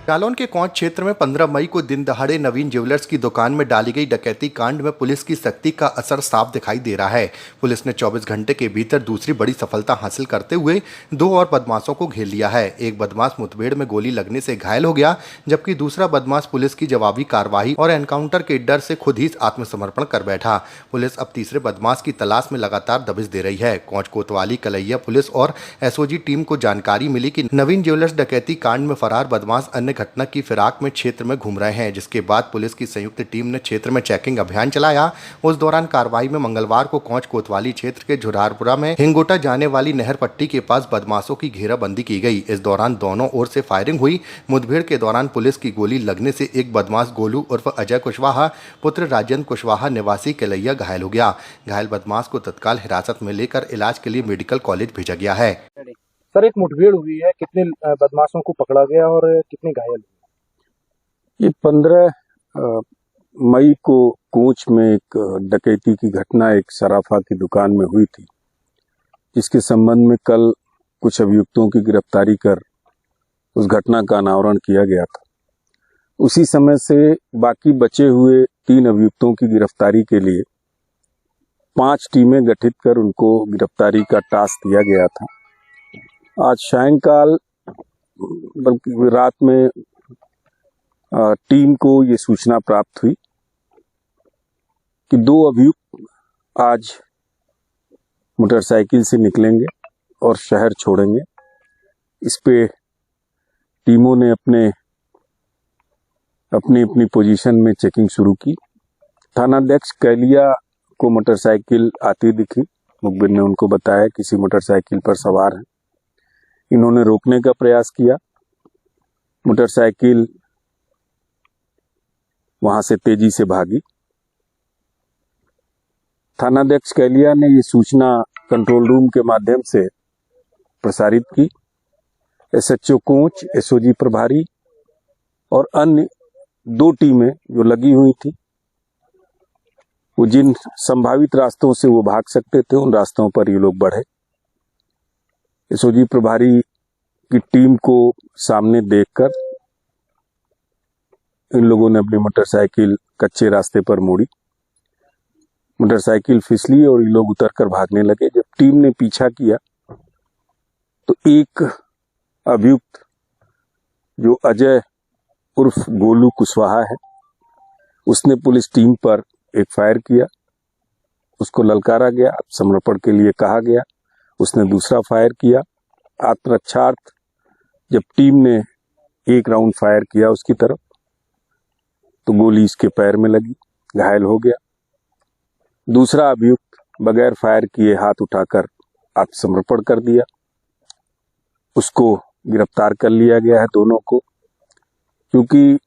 जालौन के कौंच क्षेत्र में 15 मई को दिन दहाड़े नवीन ज्वेलर्स की दुकान में डाली गई डकैती कांड में पुलिस की सख्ती का असर साफ दिखाई दे रहा है। पुलिस ने 24 घंटे के भीतर दूसरी बड़ी सफलता हासिल करते हुए 2 और बदमाशों को घेर लिया है। एक बदमाश मुठभेड़ में गोली लगने से घायल हो गया, जबकि दूसरा बदमाश पुलिस की जवाबी कार्रवाई और एनकाउंटर के डर से खुद ही आत्मसमर्पण कर बैठा। पुलिस अब तीसरे बदमाश की तलाश में लगातार दबिश दे रही है। कौंच कोतवाली कलैया पुलिस और एसओजी टीम को जानकारी मिली कि नवीन ज्वेलर्स डकैती कांड में फरार बदमाश अन्य घटना की फिराक में क्षेत्र में घूम रहे हैं, जिसके बाद पुलिस की संयुक्त टीम ने क्षेत्र में चेकिंग अभियान चलाया। उस दौरान कार्रवाई में मंगलवार को कौंच कोतवाली क्षेत्र के झुरारपुरा में हिंगोटा जाने वाली नहर पट्टी के पास बदमाशों की घेराबंदी की गई। इस दौरान दोनों ओर से फायरिंग हुई। मुठभेड़ के दौरान पुलिस की गोली लगने से एक बदमाश गोलू उर्फ अजय कुशवाहा पुत्र राजेंद्र कुशवाहा निवासी कलैया घायल हो गया। घायल बदमाश को तत्काल हिरासत में लेकर इलाज के लिए मेडिकल कॉलेज भेजा गया है। सर, एक मुठभेड़ हुई है, कितने बदमाशों को पकड़ा गया और कितने घायल? ये 15 मई को कोंच में एक डकैती की घटना एक सराफा की दुकान में हुई थी, जिसके संबंध में कल कुछ अभियुक्तों की गिरफ्तारी कर उस घटना का अनावरण किया गया था। उसी समय से बाकी बचे हुए 3 अभियुक्तों की गिरफ्तारी के लिए 5 टीमें गठित कर उनको गिरफ्तारी का टास्क दिया गया था। आज सायंकाल बल्कि रात में टीम को ये सूचना प्राप्त हुई कि 2 अभियुक्त आज मोटरसाइकिल से निकलेंगे और शहर छोड़ेंगे। इस पे टीमों ने अपनी पोजीशन में चेकिंग शुरू की। थानाध्यक्ष कैलिया को मोटरसाइकिल आती दिखी। मुखबिर ने उनको बताया किसी मोटरसाइकिल पर सवार है। इन्होंने रोकने का प्रयास किया। मोटरसाइकिल वहां से तेजी से भागी। थानाध्यक्ष कैलिया ने ये सूचना कंट्रोल रूम के माध्यम से प्रसारित की। एसएचओ कोंच, एसओजी प्रभारी और अन्य 2 टीमें जो लगी हुई थी, वो जिन संभावित रास्तों से वो भाग सकते थे उन रास्तों पर ये लोग बढ़े। एसओजी प्रभारी की टीम को सामने देखकर इन लोगों ने अपनी मोटरसाइकिल कच्चे रास्ते पर मोड़ी। मोटरसाइकिल फिसली और ये लोग उतरकर भागने लगे। जब टीम ने पीछा किया तो एक अभियुक्त जो अजय उर्फ गोलू कुशवाहा है, उसने पुलिस टीम पर एक फायर किया। उसको ललकारा गया, समर्पण के लिए कहा गया। उसने दूसरा फायर किया। आत्मरक्षार्थ जब टीम ने एक राउंड फायर किया उसकी तरफ, तो गोली इसके पैर में लगी, घायल हो गया। दूसरा अभियुक्त बगैर फायर किए हाथ उठाकर आत्मसमर्पण कर दिया। उसको गिरफ्तार कर लिया गया है, दोनों को। क्योंकि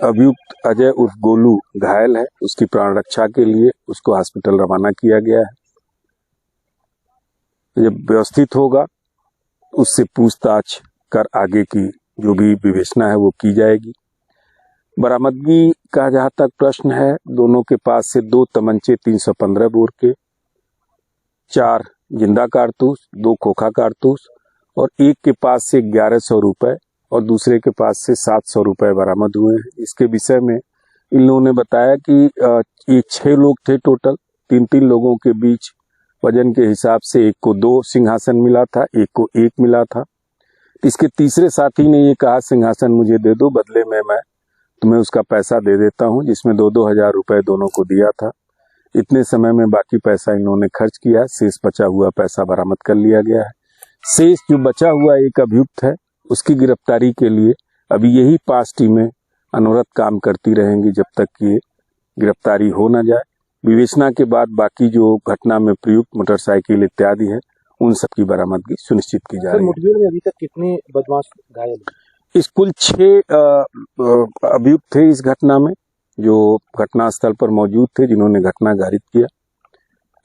अभियुक्त अजय उर्फ गोलू घायल है, उसकी प्राण रक्षा के लिए उसको हॉस्पिटल रवाना किया गया है। जब व्यवस्थित होगा उससे पूछताछ कर आगे की जो भी विवेचना है वो की जाएगी। बरामदगी का जहां तक प्रश्न है, दोनों के पास से 2 तमंचे 315 बोर के, 4 जिंदा कारतूस, 2 खोखा कारतूस और एक के पास से 1100 रुपए और दूसरे के पास से 700 रुपए बरामद हुए हैं। इसके विषय में इन लोगों ने बताया कि ये 6 लोग थे टोटल। 3-3 लोगों के बीच वजन के हिसाब से एक को 2 सिंहासन मिला था, एक को 1 मिला था। इसके तीसरे साथी ने ये कहा सिंहासन मुझे दे दो, बदले में मैं तुम्हें उसका पैसा दे देता हूं, जिसमें 2-2 हजार रुपए दोनों को दिया था। इतने समय में बाकी पैसा इन्होंने खर्च किया। शेष बचा हुआ पैसा बरामद कर लिया गया है। शेष जो बचा हुआ एक अभियुक्त है, उसकी गिरफ्तारी के लिए अभी यही 5 टीमें अनवरत काम करती रहेंगी जब तक कि गिरफ्तारी हो न जाए। विवेचना के बाद बाकी जो घटना में प्रयुक्त मोटरसाइकिल इत्यादि है, उन सब की बरामदगी सुनिश्चित की जा रही है। मुठभेड़ में अभी तक कितने बदमाश घायल हैं? इस कुल 6 अभियुक्त थे इस घटना में, जो घटनास्थल पर मौजूद थे, जिन्होंने घटना गारित किया।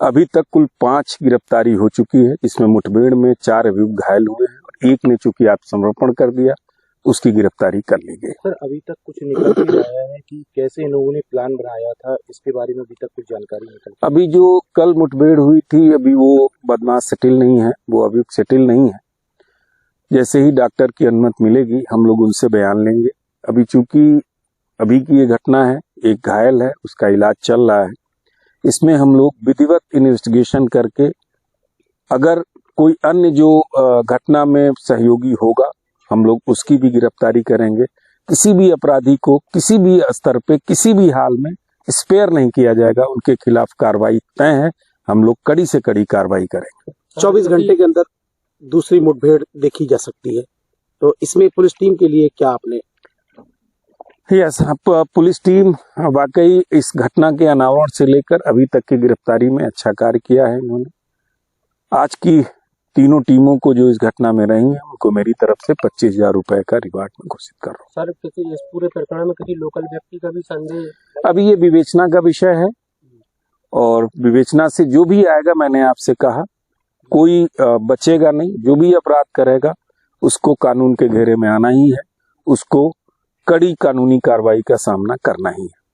अभी तक कुल 5 गिरफ्तारी हो चुकी है। इसमें मुठभेड़ में 4 अभियुक्त घायल हुए हैं और एक ने चूंकि आत्मसमर्पण कर दिया, उसकी गिरफ्तारी कर ली गई। सर, अभी तक कुछ निकल नहीं आया है कि कैसे इन लोगों ने प्लान बनाया था, इसके बारे में अभी तक कुछ जानकारी निकल? अभी जो कल मुठभेड़ हुई थी, अभी वो बदमाश सेटिल नहीं है, वो अभियुक्त सेटिल नहीं है। जैसे ही डॉक्टर की अनुमति मिलेगी हम लोग उनसे बयान लेंगे। अभी चूंकि अभी की ये घटना है, एक घायल है, उसका इलाज चल रहा है। इसमें हम लोग विधिवत इन्वेस्टिगेशन करके अगर कोई अन्य जो घटना में सहयोगी होगा, हम लोग उसकी भी गिरफ्तारी करेंगे। किसी भी अपराधी को किसी भी स्तर पे किसी भी हाल में स्पेयर नहीं किया जाएगा। उनके खिलाफ कार्रवाई तय है, हम लोग कड़ी से कड़ी कार्रवाई करेंगे। 24 घंटे के अंदर दूसरी मुठभेड़ देखी जा सकती है, तो इसमें पुलिस टीम के लिए क्या आपने? यस, पुलिस टीम वाकई इस घटना के अनावरण से लेकर अभी तक की गिरफ्तारी में अच्छा कार्य किया है इन्होंने। आज की तीनों टीमों को जो इस घटना में रही हैं, उनको मेरी तरफ से 25,000 रुपए का रिवार्ड में घोषित कर रहा हूँ। सर, किसी इस पूरे प्रकरण में किसी लोकल व्यक्ति का भी संदेह? अभी ये विवेचना का विषय है और विवेचना से जो भी आएगा, मैंने आपसे कहा, कोई बचेगा नहीं। जो भी अपराध करेगा उसको कानून के घेरे में आना ही है, उसको कड़ी कानूनी कार्रवाई का सामना करना ही है।